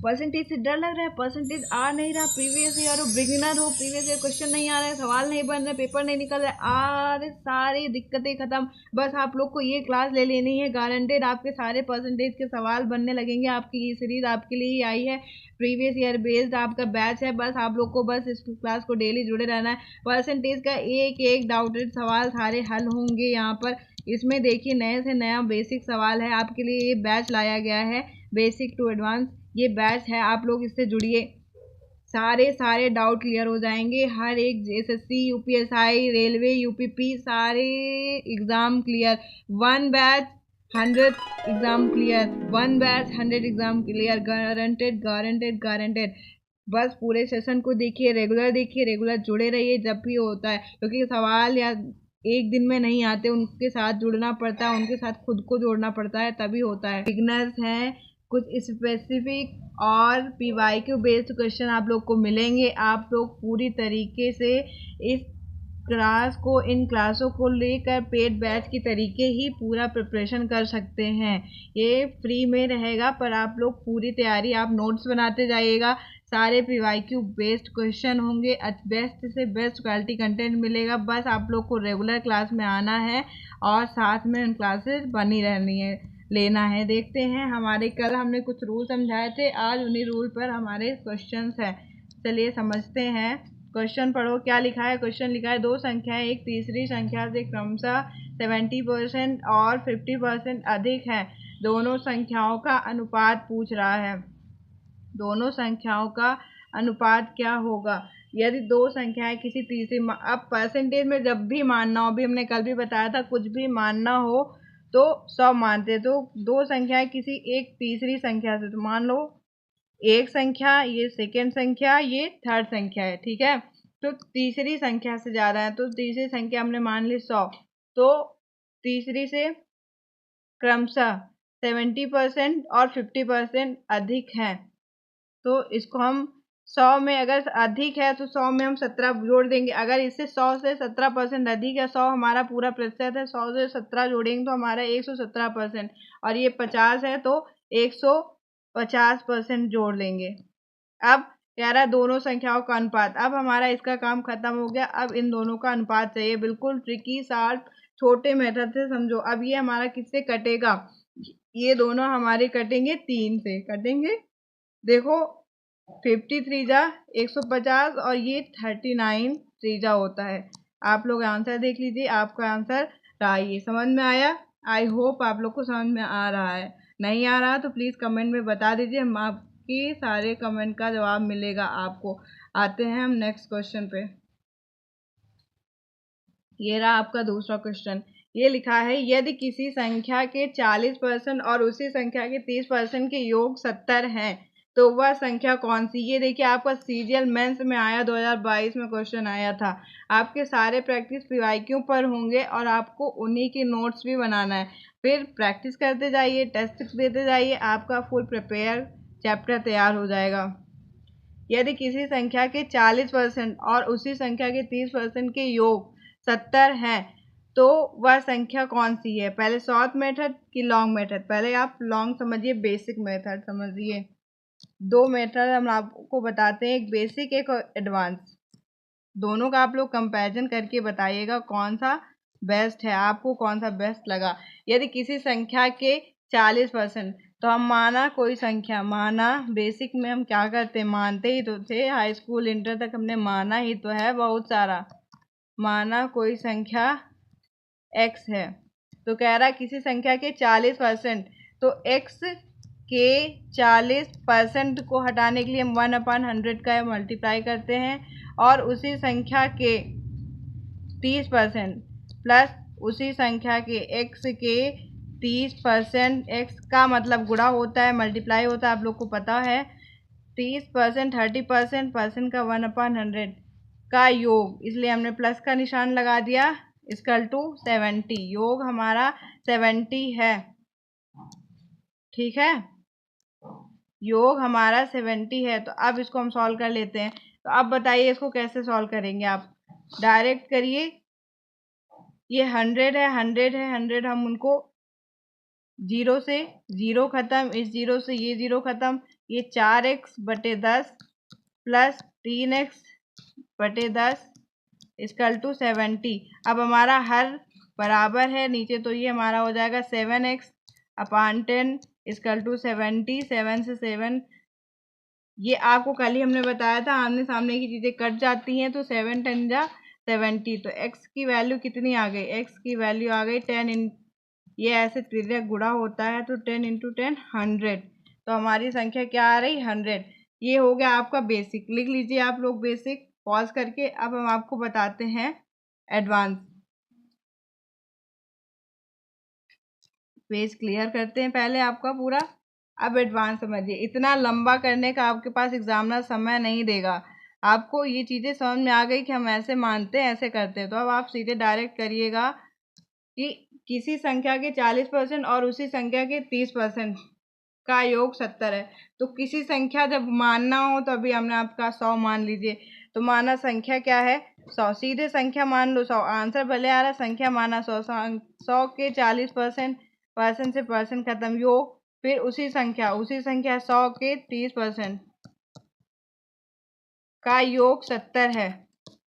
Percentage से डर लग रहा है, परसेंटेज आ नहीं रहा, प्रीवियस ईयर हो, बिगिनर हो, प्रीवियस ईयर क्वेश्चन नहीं आ रहे, सवाल नहीं बन रहे, पेपर नहीं निकल रहा, अरे सारी दिक्कतें खत्म। बस आप लोग को ये क्लास ले लेनी है, गारंटेड आपके सारे परसेंटेज के सवाल बनने लगेंगे। आपकी ये सीरीज आपके लिए ही आई है, प्रीवियस ईयर बेस्ड आपका बैच है। बस आप लोग को बस इस क्लास को डेली जुड़े रहना है। परसेंटेज का एक एक डाउटेड सवाल सारे हल होंगे यहाँ पर। इसमें देखिए नए से नया बेसिक सवाल है, आपके लिए ये बैच लाया गया है, बेसिक टू एडवांस ये बैच है। आप लोग इससे जुड़िए, सारे डाउट क्लियर हो जाएंगे। हर एक एसएससी, यूपीएसआई, रेलवे, यूपीपी सारे exam clear. 1 batch 100 exam clear, 1 batch 100 exam clear, guaranteed guaranteed guaranteed. बस पूरे सेशन को देखिए, रेगुलर जुड़े रहिए जब भी होता है, क्योंकि सवाल या एक दिन में नहीं आते, उनके साथ जुड़ना पड़ता है, उनके साथ खुद को जोड़ना पड़ता है, तभी होता है। बिगनर्स हैं, कुछ स्पेसिफिक और पीवाईक्यू बेस्ड क्वेश्चन आप लोग को मिलेंगे। आप लोग पूरी तरीके से इस क्लास को, इन क्लासों को लेकर पेड बैच की तरीके ही पूरा प्रिपरेशन कर सकते हैं। ये फ्री में रहेगा, पर आप लोग पूरी तैयारी, आप नोट्स बनाते जाइएगा, सारे पीवाईक्यू बेस्ड क्वेश्चन होंगे, बेस्ट से बेस्ट क्वालिटी कंटेंट मिलेगा। बस आप लोग को रेगुलर क्लास में आना है और साथ में उन क्लासेस बनी रहनी है, लेना है। देखते हैं, हमारे कल हमने कुछ रूल समझाए थे, आज उन्हीं रूल पर हमारे क्वेश्चंस हैं। चलिए समझते हैं। क्वेश्चन पढ़ो, क्या लिखा है। क्वेश्चन लिखा है, दो संख्याएं एक तीसरी संख्या से क्रमशः 70% और 50% अधिक है। दोनों संख्याओं का अनुपात पूछ रहा है। दोनों संख्याओं का अनुपात क्या होगा यदि दो संख्याएं किसी तीसरी। अब परसेंटेज में जब भी मानना हो, भी हमने कल भी बताया था, कुछ भी मानना हो तो 100 मानते। तो दो संख्याएं किसी एक तीसरी संख्या से, तो मान लो एक संख्या, ये सेकेंड संख्या, ये थर्ड संख्या है, ठीक है। तो तीसरी संख्या से ज्यादा है, तो तीसरी संख्या हमने मान ली 100, तो तीसरी से क्रमशः 70% और 50% अधिक है। तो इसको हम 100 में, अगर अधिक है तो 100 में हम 17 जोड़ देंगे। अगर इससे 100 से 17% अधिक है, 100 हमारा पूरा प्रतिशत है, 100 से 17 जोड़ेंगे तो हमारा 117%, और ये 50 है तो 150% जोड़ लेंगे। अब कह रहा है दोनों संख्याओं का अनुपात। अब हमारा इसका काम खत्म हो गया, अब इन दोनों का अनुपात चाहिए। बिल्कुल ट्रिकी शार्प छोटे मेथड से समझो। अब ये हमारा किससे कटेगा, ये दोनों हमारे कटेंगे 3 से कटेंगे। देखो 53 जा 150 और ये 39 त्रीजा होता है। आप लोग आंसर देख लीजिए, आपका आंसर रहा। ये समझ में आया? आई होप आप लोग को समझ में आ रहा है। नहीं आ रहा तो प्लीज़ कमेंट में बता दीजिए, हम आपके सारे कमेंट का जवाब मिलेगा आपको। आते हैं हम नेक्स्ट क्वेश्चन पे। ये रहा आपका दूसरा क्वेश्चन। ये लिखा है, यदि किसी संख्या के 40% और उसी संख्या के 30% के योग 70 हैं तो वह संख्या कौन सी। ये देखिए आपका सीजीएल मेंस में आया, 2022 में क्वेश्चन आया था। आपके सारे प्रैक्टिस पीवाईक्यू पर होंगे और आपको उन्हीं के नोट्स भी बनाना है। फिर प्रैक्टिस करते जाइए, टेस्ट देते जाइए, आपका फुल प्रिपेयर चैप्टर तैयार हो जाएगा। यदि किसी संख्या के 40% और उसी संख्या के 30% के योग 70 हैं तो वह संख्या कौन सी है। पहले शॉर्ट मेथड की लॉन्ग मेथड, पहले आप लॉन्ग समझिए, बेसिक मेथड समझिए। दो मेथड हम आपको बताते हैं, एक बेसिक एक एडवांस। दोनों का आप लोग कंपैरिजन करके बताइएगा कौन सा बेस्ट है, आपको कौन सा बेस्ट लगा। यदि किसी संख्या के 40%, तो हम माना कोई संख्या, माना बेसिक में हम क्या करते, मानते ही तो थे, हाई स्कूल इंटर तक हमने माना ही तो है बहुत सारा। माना कोई संख्या x है, तो कह रहा है किसी संख्या के 40%, तो x के 40% को हटाने के लिए हम 1/100 का मल्टीप्लाई करते हैं, और उसी संख्या के 30% प्लस उसी संख्या के x के 30%, x का मतलब गुणा होता है, मल्टीप्लाई होता है, आप लोग को पता है। 30%, 30%, परसेंट का 1/100 का योग, इसलिए हमने प्लस का निशान लगा दिया, इक्वल टू 70। योग हमारा 70 है, ठीक है, योग हमारा 70 है। तो अब इसको हम सॉल्व कर लेते हैं। तो अब बताइए इसको कैसे सॉल्व करेंगे। आप डायरेक्ट करिए, ये 100 है, 100 है, 100 हम उनको 0 से 0 खत्म, इस 0 से ये 0 खत्म, ये 4x/10 plus 3x/10 equal to 70। अब हमारा हर बराबर है नीचे, तो ये हमारा हो जाएगा 7x/10 इक्वल टू 70। 7 से 7, ये आपको कल ही हमने बताया था, आमने सामने की चीज़ें कट जाती हैं, तो 7 10 जा 70। तो x की वैल्यू कितनी आ गई? x की वैल्यू आ गई 10 ये ऐसे तिर्यक गुणा होता है तो 10 × 10 100। तो हमारी संख्या क्या आ रही? 100। ये हो गया आपका बेसिक। लिख लीजिए आप लोग बेसिक पॉज करके। अब हम आपको बताते हैं एडवांस। पेज क्लियर करते हैं पहले आपका पूरा। अब एडवांस समझिए। इतना लंबा करने का आपके पास एग्जामिनर समय नहीं देगा। आपको ये चीज़ें समझ में आ गई कि हम ऐसे मानते हैं, ऐसे करते हैं, तो अब आप सीधे डायरेक्ट करिएगा कि किसी संख्या के 40% और उसी संख्या के 30% का योग 70 है। तो किसी संख्या जब मानना हो, तो अभी हमने आपका 100 मान लीजिए, तो माना संख्या क्या है? 100। सीधे संख्या मान लो 100, आंसर भले आ रहा, संख्या माना 100। 100 के 40% से परसेंट खत्म, योग फिर उसी संख्या 100 के 30% का योग 70 है।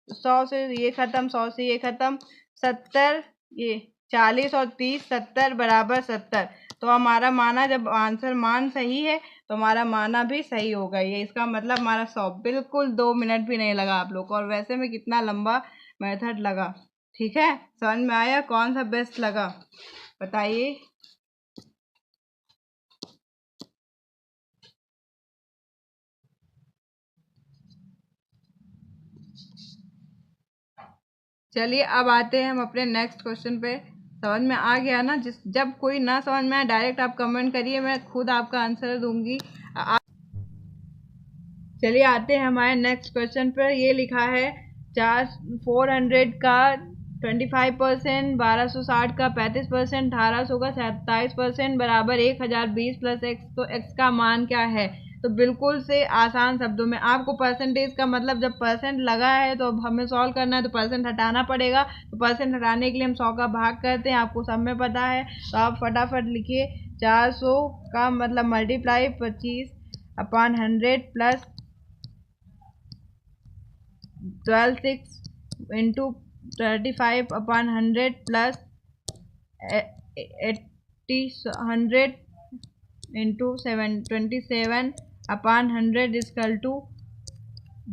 100 से ये खत्म, 100 से ये खत्म, 70, ये 40 और 30, 70 बराबर 70। तो हमारा माना, जब आंसर मान सही है तो हमारा माना भी सही होगा। ये इसका मतलब हमारा 100 बिल्कुल 2 मिनट भी नहीं लगा आप लोग को। और वैसे में कितना लंबा मेथड लगा। ठीक है, समझ में आया? कौन सा बेस्ट लगा बताइए। चलिए अब आते हैं हम अपने नेक्स्ट क्वेश्चन पे। समझ में आ गया ना? जब कोई ना समझ में आए डायरेक्ट आप कमेंट करिए, मैं खुद आपका आंसर दूंगी। चलिए आते हैं हमारे नेक्स्ट क्वेश्चन पर। ये लिखा है 400 का 25%, 1260 का 35%, 1800 का 27% बराबर 1020 प्लस x। तो x का मान क्या है? तो बिल्कुल से आसान शब्दों में आपको परसेंटेज का मतलब, जब परसेंट लगा है तो अब हमें सॉल्व करना है, तो परसेंट हटाना पड़ेगा। तो परसेंट हटाने के लिए हम 100 का भाग करते हैं, आपको सब में पता है। तो आप फटाफट लिखिए 400 का मतलब multiply 25/100 plus 12/6 into 35/100 plus 80/100 into 27/100 equal to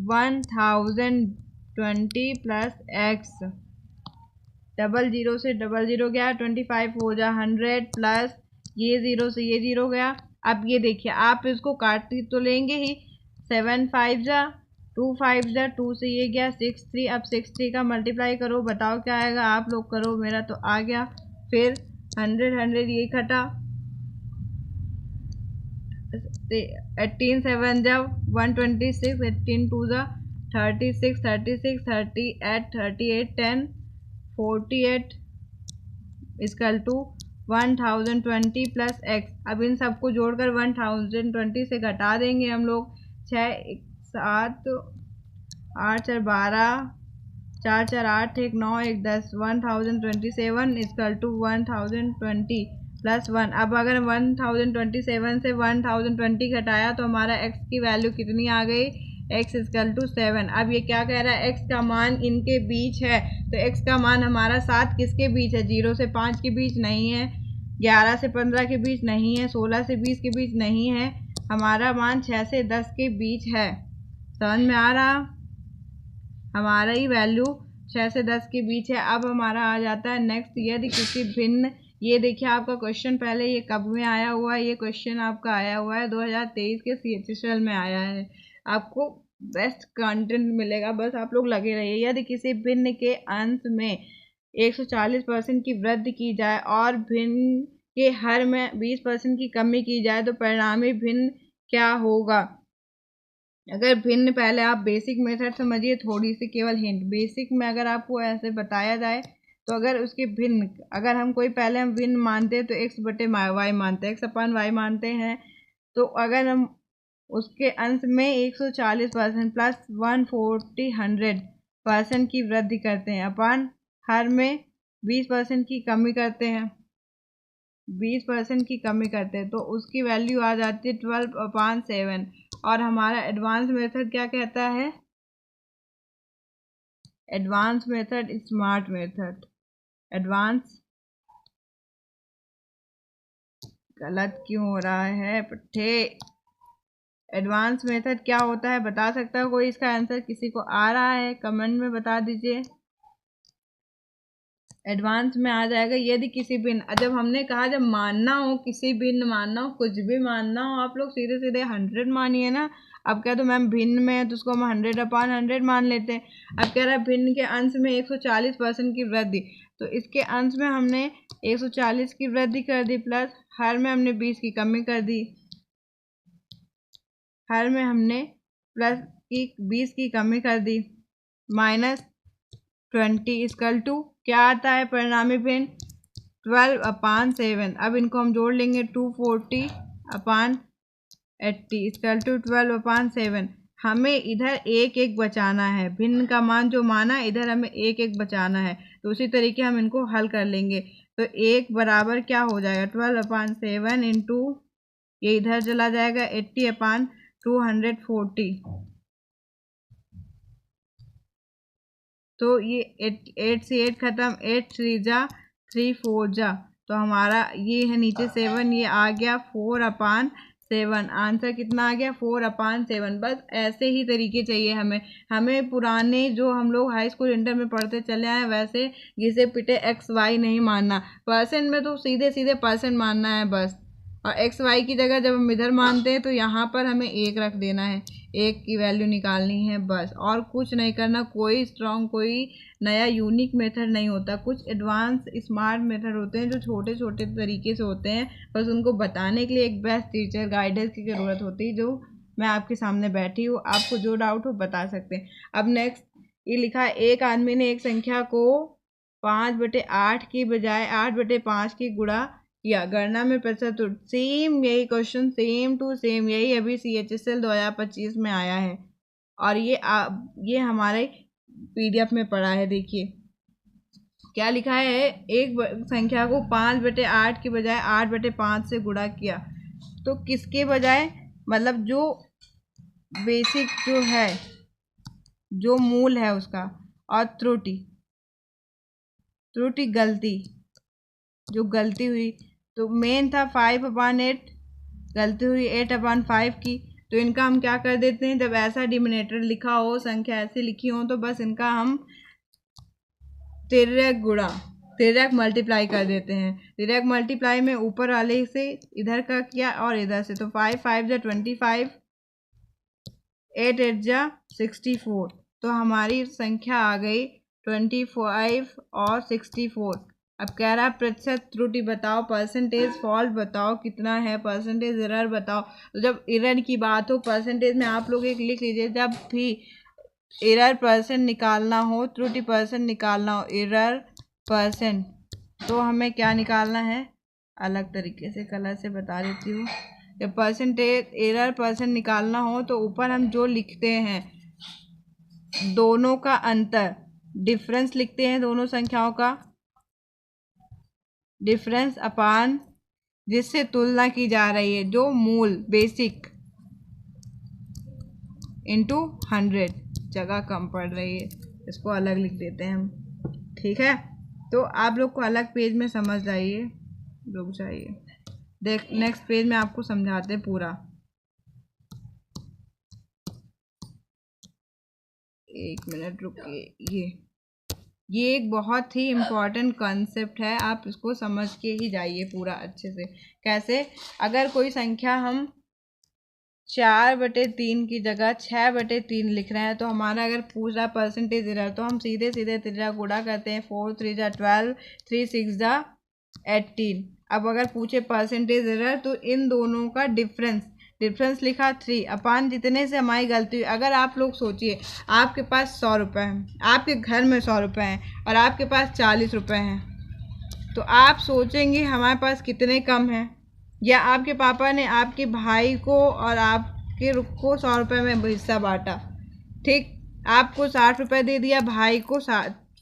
1020 plus x। Double zero से डबल जीरो गया, 25 हो जा 100 प्लस ये जीरो से ये जीरो गया। अब ये देखिए, आप इसको काट तो लेंगे ही। 7 5 जा 2, 5 जा 2 से ये गया 6 3। अब 6 3 का मल्टीप्लाई करो, बताओ क्या आएगा? आप लोग करो, मेरा तो आ गया। फिर 100 100 ये खटा, 18 7 जा 126, 18 2 जा 36, 36 38 38 10 48 इक्वल टू 1020 प्लस x। अब इन सबको जोड़कर 1020 से घटा देंगे हम लोग। 6 7 8 4 12 4 4 8 1 9 1 10 1027 इक्वल टू 1020 प्लस 1। अब अगर 1027 से 1020 घटाया तो हमारा x की वैल्यू कितनी आ गई? x equal to 7। अब ये क्या कह रहा है? x का मान इनके बीच है। तो x का मान हमारा 7 किसके बीच है? 0 से 5 के बीच नहीं है, 11 से 15 के बीच नहीं है, 16 से 20 के बीच नहीं है। हमारा मान 6 से 10 के बीच है। समझ में आ रहा? हमारा ही वैल्यू 6 से 10 के बीच है। अब हमारा आ जाता है नेक्स्ट, यदि किसी भिन्न, ये देखिए आपका क्वेश्चन पहले ये कब में आया हुआ है? ये क्वेश्चन आपका आया हुआ है 2023 के CHSL में आया है। आपको बेस्ट कंटेंट मिलेगा, बस आप लोग लगे रहिए। यदि किसी भिन्न के अंश में 140% की वृद्धि की जाए और भिन्न के हर में 20% की कमी की जाए तो परिणामी भिन्न क्या होगा? अगर भिन्न, पहले आप बेसिक मेथड समझिए, थोड़ी सी केवल हिंट। बेसिक में अगर आपको ऐसे बताया जाए तो अगर उसके भिन्न, अगर हम कोई पहले हम भिन्न मानते हैं तो x/y मानते हैं, x/y मानते हैं। तो अगर हम उसके अंश में 140% प्लस 140 की वृद्धि करते हैं, अपान हर में 20% की कमी करते हैं, 20% की कमी करते हैं तो उसकी वैल्यू आ जाती है 12/7। और हमारा एडवांस मेथड क्या कहता है? Advance method smart method. Advance गलत क्यों हो रहा है पट्टे? एडवांस मेथड क्या होता है बता सकता है कोई? इसका आंसर किसी को आ रहा है कमेंट में बता दीजिए। एडवांस में आ जाएगा यदि किसी भिन्न, जब हमने कहा जब मानना हो, किसी भिन्न मानना हो, कुछ भी मानना हो, आप लोग सीधे सीधे 100 मानिए ना। अब कह दो मैम भिन्न में है तो उसको हम 100/100 मान लेते हैं। अब कह रहा है भिन्न के अंश में 140% की वृद्धि, तो इसके अंश में हमने 140 की वृद्धि कर दी, प्लस हर में हमने 20 की कमी कर दी। हर में हमने प्लस की 20 की कमी कर दी, -20 इक्वल टू क्या आता है परिणामी भिन्न? 12/7। अब इनको हम जोड़ लेंगे 240/80 इक्वल टू 12/7। हमें इधर 1 बचाना है, भिन्न का मान जो माना इधर हमें 1 बचाना है, तो उसी तरीके हम इनको हल कर लेंगे। तो 1 बराबर क्या हो जाएगा? 12/7 इंटू ये इधर चला जाएगा 80/240। तो ये 8 से 8 खत्म, 8 3 जा 3 4 जा, तो हमारा ये है नीचे 7, ये आ गया 4/7। आंसर कितना आ गया? 4/7। बस ऐसे ही तरीके चाहिए हमें पुराने जो हम लोग हाई स्कूल इंटर में पढ़ते चले आए वैसे घिसे पिटे XY नहीं मानना। परसेंट में तो सीधे सीधे परसेंट मानना है बस, और XY की जगह जब हम इधर मानते हैं तो यहाँ पर हमें 1 रख देना है, 1 की वैल्यू निकालनी है बस, और कुछ नहीं करना। कोई स्ट्रॉन्ग कोई नया यूनिक मेथड नहीं होता, कुछ एडवांस स्मार्ट मेथड होते हैं जो छोटे छोटे तरीके से होते हैं, बस उनको बताने के लिए एक बेस्ट टीचर गाइडेंस की ज़रूरत होती है, जो मैं आपके सामने बैठी हूँ। आपको जो डाउट हो बता सकते हैं। अब नेक्स्ट ये लिखा है, एक आदमी ने एक संख्या को 5/8 की बजाय 8/5 की गुणा किया, गणना में प्रतिशत। सेम यही क्वेश्चन, सेम टू सेम यही अभी CHSL 2025 में आया है, और ये हमारे PDF में पड़ा है। देखिए क्या लिखा है, एक संख्या को 5/8 की बजाय 8/5 से गुणा किया, तो किसके बजाय, मतलब जो बेसिक जो है, जो मूल है उसका, और त्रुटि गलती जो गलती हुई, तो मेन था 5/8, गलती हुई 8/5 की, तो इनका हम क्या कर देते हैं, जब ऐसा डिनोमिनेटर लिखा हो, संख्या ऐसी लिखी हो, तो बस इनका हम तिर्यक मल्टीप्लाई कर देते हैं। तिर्यक मल्टीप्लाई में ऊपर वाले से इधर का किया और इधर से, तो 5 5 जा 25, 8 8 जा 64, तो हमारी संख्या आ गई 25 और 64। अब कह रहा है प्रतिशत त्रुटि बताओ, परसेंटेज फॉल्ट बताओ कितना है, परसेंटेज एरर बताओ। तो जब एरर की बात हो, परसेंटेज में आप लोग एक लिख लीजिए, जब भी एरर परसेंट निकालना हो, त्रुटि परसेंट निकालना हो, एरर परसेंट, तो हमें क्या निकालना है, अलग तरीके से कलर से बता देती हूँ। जब परसेंटेज एरर परसेंट निकालना हो तो ऊपर हम जो लिखते हैं, दोनों का अंतर, डिफरेंस लिखते हैं, दोनों संख्याओं का डिफरेंस अपान जिससे तुलना की जा रही है, जो मूल बेसिक इंटू 100, जगह कम पड़ रही है, इसको अलग लिख देते हैं हम, ठीक है। तो आप लोग को अलग पेज में समझ जाइए, रुक जाइए, नेक्स्ट पेज में आपको समझाते हैं पूरा। एक मिनट रुकिए, ये एक बहुत ही इम्पॉर्टेंट कॉन्सेप्ट है, आप इसको समझ के ही जाइए पूरा अच्छे से। कैसे, अगर कोई संख्या हम 4/3 की जगह 6/3 लिख रहे हैं, तो हमारा अगर पूरा परसेंटेज एरर, तो हम सीधे सीधे तिर्यक गुणा करते हैं, 4 3 जा 12, 3 6 जा 18। अब अगर पूछे परसेंटेज एरर, तो इन दोनों का डिफरेंस लिखा 3 अपान जितने से हमारी गलती हुई। अगर आप लोग सोचिए, आपके पास 100 रुपये हैं, आपके घर में 100 रुपये हैं, और आपके पास 40 रुपये हैं, तो आप सोचेंगे हमारे पास कितने कम हैं, या आपके पापा ने आपके भाई को और आपके को 100 रुपये में हिस्सा बांटा, ठीक, आपको 60 रुपये दे दिया, भाई को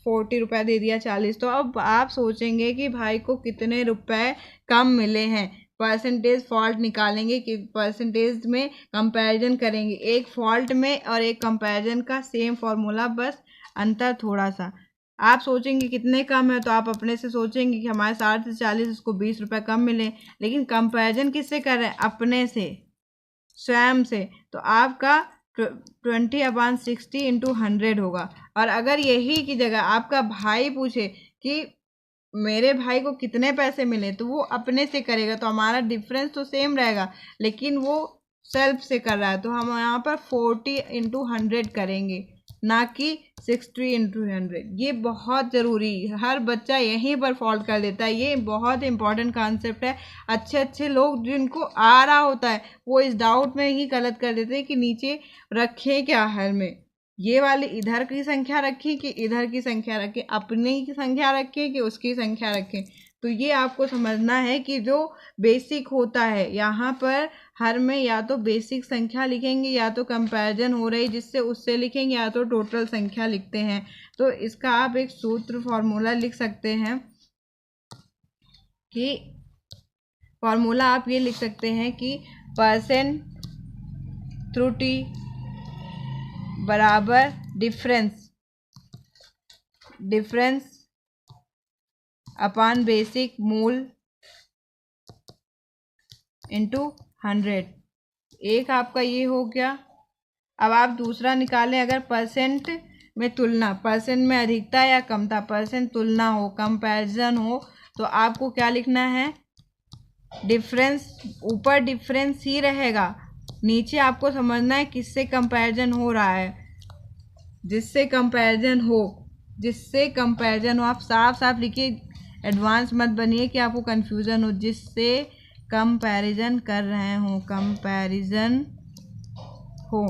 40 रुपये दे दिया 40। तो अब आप सोचेंगे कि भाई को कितने रुपए कम मिले हैं, परसेंटेज फॉल्ट निकालेंगे कि परसेंटेज में कंपैरिजन करेंगे, एक फॉल्ट में और एक कंपैरिजन का सेम फॉर्मूला, बस अंतर थोड़ा सा। आप सोचेंगे कितने कम है, तो आप अपने से सोचेंगे कि हमारे 60 से 40 उसको 20 रुपये कम मिले, लेकिन कंपैरिजन किससे कर रहे हैं, अपने से, स्वयं से। तो आपका 20/60 इंटू 100 होगा। और अगर यही की जगह आपका भाई पूछे कि मेरे भाई को कितने पैसे मिले, तो वो अपने से करेगा, तो हमारा डिफरेंस तो सेम रहेगा, लेकिन वो सेल्फ से कर रहा है, तो हम यहाँ पर 40 इंटू 100 करेंगे, ना कि 60 इंटू 100। ये बहुत ज़रूरी है, हर बच्चा यहीं पर फॉल्ट कर देता है, ये बहुत इंपॉर्टेंट कॉन्सेप्ट है। अच्छे अच्छे लोग जिनको आ रहा होता है वो इस डाउट में ही गलत कर देते हैं कि नीचे रखें क्या हर में, ये वाली इधर की संख्या रखें कि इधर की संख्या रखें, अपनी की संख्या रखें कि उसकी संख्या रखें। तो ये आपको समझना है कि जो बेसिक होता है यहाँ पर हर में या तो बेसिक संख्या लिखेंगे, या तो कंपैरिजन हो रही जिससे उससे लिखेंगे, या तो टोटल संख्या लिखते हैं। तो इसका आप एक सूत्र फॉर्मूला लिख सकते हैं कि फॉर्मूला आप ये लिख सकते हैं कि परसेंट त्रुटि बराबर डिफरेंस अपॉन बेसिक मूल इंटू 100। एक आपका ये हो गया। अब आप दूसरा निकालें, अगर परसेंट में तुलना, परसेंट में अधिकता या कमता, परसेंट तुलना हो, कंपैरिजन हो, तो आपको क्या लिखना है, डिफरेंस, ऊपर डिफरेंस ही रहेगा, नीचे आपको समझना है किससे कंपैरिजन हो रहा है, जिससे कंपैरिजन हो, आप साफ साफ लिखिए, एडवांस मत बनिए कि आपको कंफ्यूजन हो, जिससे कंपैरिजन कर रहे हो, कंपैरिजन हो।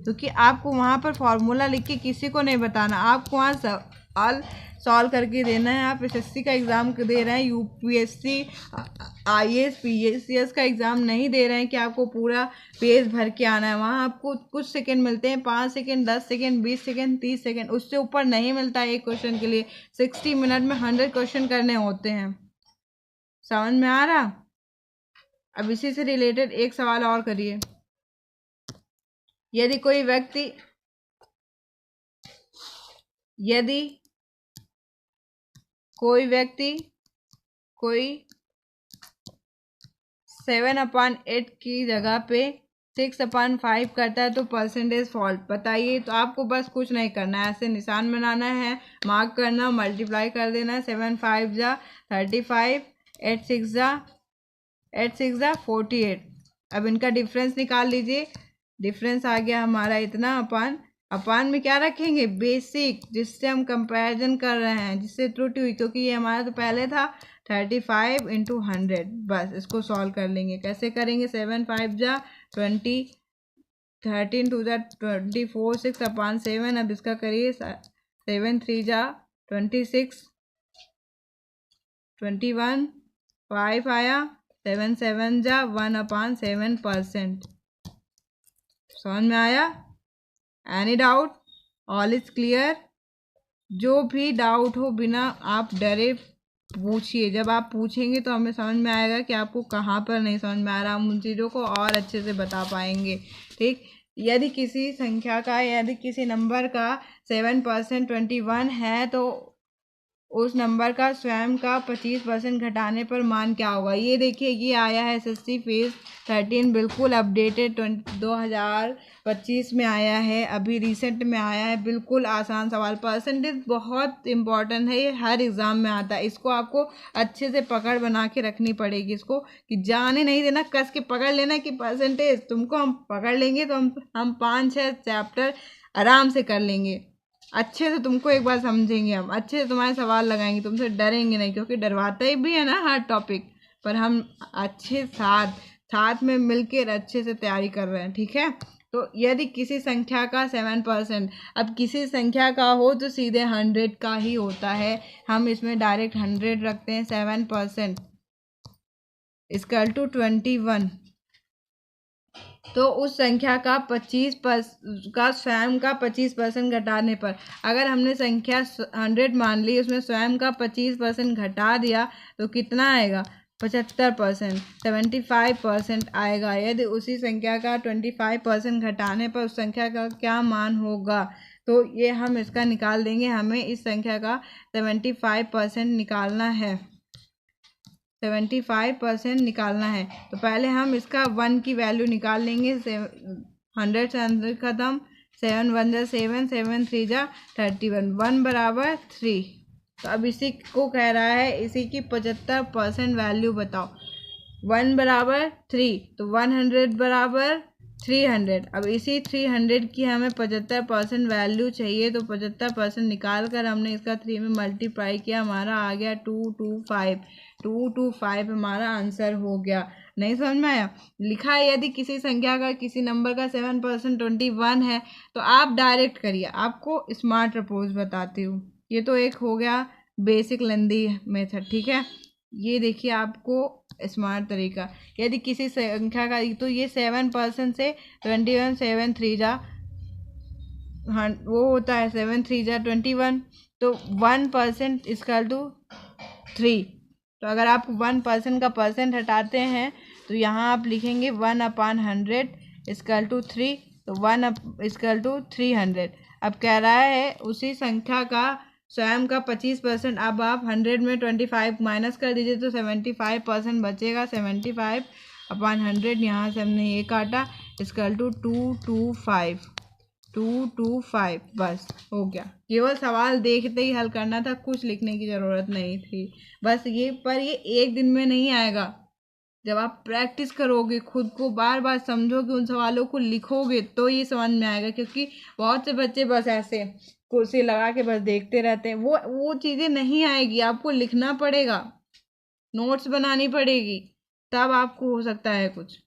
क्योंकि आपको वहाँ पर फॉर्मूला लिख के किसी को नहीं बताना, आपको वहाँ सवाल सॉल्व करके देना है। आप एसएससी का एग्ज़ाम दे रहे हैं, यूपीएससी, आईएएस, पीएससीएस का एग्ज़ाम नहीं दे रहे हैं कि आपको पूरा पेज भर के आना है। वहाँ आपको कुछ सेकंड मिलते हैं, 5 सेकंड, 10 सेकंड, 20 सेकंड, 30 सेकंड, उससे ऊपर नहीं मिलता है एक क्वेश्चन के लिए। 60 मिनट में 100 क्वेश्चन करने होते हैं। समझ में आ रहा? अब इसी से रिलेटेड एक सवाल और करिए। यदि कोई व्यक्ति 7/8 की जगह पे 6/5 करता है, तो परसेंटेज फॉल्ट बताइए। तो आपको बस कुछ नहीं करना है, ऐसे निशान बनाना है, मार्क करना, मल्टीप्लाई कर देना है, 7 5 जा 35, 8 6 जा 48। अब इनका डिफरेंस निकाल लीजिए, डिफरेंस आ गया हमारा इतना, अपान में क्या रखेंगे, बेसिक, जिससे हम कंपैरिजन कर रहे हैं, जिससे त्रुटि हुई, क्योंकि ये हमारा तो पहले था 35 इंटू 100। बस इसको सॉल्व कर लेंगे। कैसे करेंगे, 7 5 जा 20, 13 2 जा 24, 6/7। अब इसका करिए, 7 3 जा 26, 21, 5 आया, 7 7 जा 1/7%। समझ में आया? Any doubt? All is clear? जो भी डाउट हो बिना आप डरे पूछिए, जब आप पूछेंगे तो हमें समझ में आएगा कि आपको कहाँ पर नहीं समझ में आ रहा, हम उन चीज़ों को और अच्छे से बता पाएंगे। ठीक, यदि किसी संख्या का, यदि किसी नंबर का 7% 21 है, तो उस नंबर का स्वयं का 25% घटाने पर मान क्या होगा। ये देखिए, ये आया है एसएससी फेज 13, बिल्कुल अपडेटेड 2025 में आया है, अभी रिसेंट में आया है, बिल्कुल आसान सवाल। परसेंटेज बहुत इंपॉर्टेंट है, ये हर एग्ज़ाम में आता है, इसको आपको अच्छे से पकड़ बना के रखनी पड़ेगी, इसको कि जाने नहीं देना, कस के पकड़ लेना कि परसेंटेज तुमको हम पकड़ लेंगे तो हम 5-6 चैप्टर आराम से कर लेंगे, अच्छे से तुमको एक बार समझेंगे, हम अच्छे से तुम्हारे सवाल लगाएंगे, तुमसे डरेंगे नहीं, क्योंकि डरवाता ही भी है ना हर टॉपिक पर, हम अच्छे साथ में मिलकर अच्छे से तैयारी कर रहे हैं। ठीक है, तो यदि किसी संख्या का 7%, अब किसी संख्या का हो तो सीधे 100 का ही होता है, हम इसमें डायरेक्ट 100 रखते हैं। 7% इक्वल टू 21, तो उस संख्या का 25% घटाने पर, अगर हमने संख्या 100 मान ली, उसमें स्वयं का 25% घटा दिया तो कितना आएगा? 75%, 75% आएगा। यदि उसी संख्या का 25% घटाने पर उस संख्या का क्या मान होगा? तो ये हम इसका निकाल देंगे। हमें इस संख्या का 75% निकालना है, 75% निकालना है। तो पहले हम इसका 1 की वैल्यू निकाल लेंगे। 100 से 100 खत्म, 7 1 जा 7, 7 3 जा 31, 1 बराबर 3। तो अब इसी को कह रहा है, इसी की 75% वैल्यू बताओ। 1 बराबर 3, तो 100 बराबर 300। अब इसी 300 की हमें 75% वैल्यू चाहिए, तो 75% निकाल कर हमने इसका 3 में मल्टीप्लाई किया, हमारा आ गया 225। 225 हमारा आंसर हो गया। नहीं समझ में आया? लिखा है यदि किसी संख्या का, किसी नंबर का 7% 21 है, तो आप डायरेक्ट करिए। आपको स्मार्ट अप्रोच बताती हूँ। ये तो एक हो गया बेसिक लेंदी मेथड, ठीक है। ये देखिए आपको स्मार्ट तरीका, यदि किसी संख्या का, तो ये 7% से 21, 7 3 जा, हाँ वो होता है 7 3 जा 21, तो 1% इक्वल टू 3। तो अगर आप 1% का परसेंट हटाते हैं तो यहाँ आप लिखेंगे 1/100 इक्वल टू 3, तो 1 इक्वल टू 300। अब कह रहा है उसी संख्या का स्वयं का 25%, अब आप 100 में 25 माइनस कर दीजिए तो 75% बचेगा। 75/100, यहाँ से हमने ये काटा, इक्वल टू 225। 225 बस हो गया। केवल सवाल देखते ही हल करना था, कुछ लिखने की ज़रूरत नहीं थी। बस ये, पर ये एक दिन में नहीं आएगा। जब आप प्रैक्टिस करोगे, खुद को बार बार समझोगे, उन सवालों को लिखोगे, तो ये समझ में आएगा। क्योंकि बहुत से बच्चे बस ऐसे कुर्सी लगा के बस देखते रहते हैं, वो चीज़ें नहीं आएगी। आपको लिखना पड़ेगा, नोट्स बनानी पड़ेगी, तब आपको हो सकता है कुछ।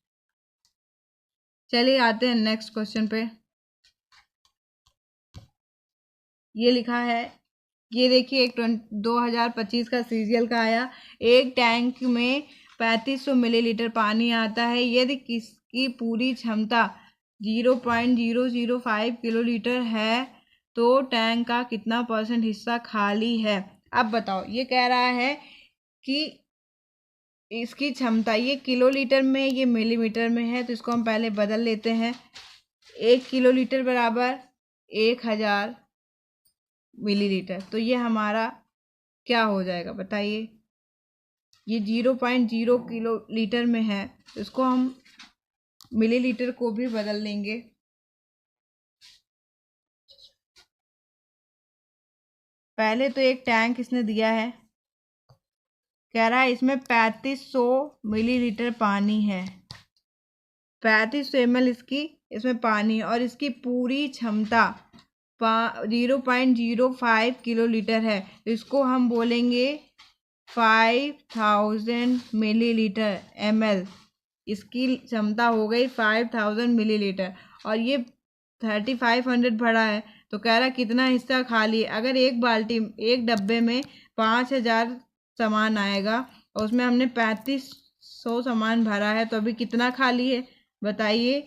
चलिए आते हैं नेक्स्ट क्वेश्चन पे। ये लिखा है, ये देखिए, एक 2025 का सीरियल का आया। एक टैंक में 3500 मिलीलीटर पानी आता है। यदि किसकी पूरी क्षमता 0.005 किलोलीटर है तो टैंक का कितना % हिस्सा खाली है? अब बताओ, ये कह रहा है कि इसकी क्षमता, ये किलोलीटर में, ये मिलीमीटर में है, तो इसको हम पहले बदल लेते हैं। 1 किलोलीटर बराबर 1000 मिलीलीटर। तो ये हमारा क्या हो जाएगा बताइए? ये 0.0 किलोलीटर में है, तो इसको हम मिलीलीटर को भी बदल लेंगे। पहले तो एक टैंक इसने दिया है, कह रहा है इसमें 3500 मिलीलीटर पानी है। 3500 ml इसमें पानी, और इसकी पूरी क्षमता 0.05 किलोलीटर है। तो इसको हम बोलेंगे 5000 मिलीलीटर ml। इसकी क्षमता हो गई 5000 मिलीलीटर, और ये 3500 भरा है, तो कह रहा कितना हिस्सा खाली है। अगर एक बाल्टी, एक डब्बे में 5000 सामान आएगा और उसमें हमने 3500 सामान भरा है, तो अभी कितना खाली है बताइए?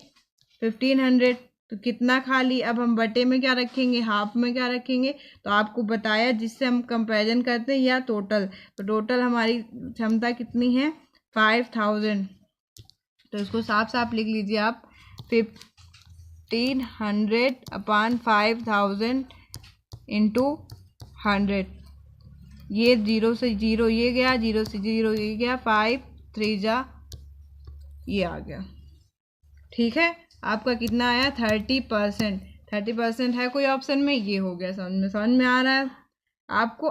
1500। तो कितना खाली? अब हम बटे में क्या रखेंगे, हाफ में क्या रखेंगे? तो आपको बताया, जिससे हम कंपैरिजन करते हैं, या टोटल। तो टोटल हमारी क्षमता कितनी है? 5000। तो इसको साफ साफ लिख लीजिए आप, 1500/5000 इंटू 100। ये 0 से 0 ये गया, 0 से 0 ये गया, 5 3 जा ये आ गया। ठीक है, आपका कितना आया? 30%। 30% है कोई ऑप्शन में? ये हो गया। समझ में आ रहा है आपको?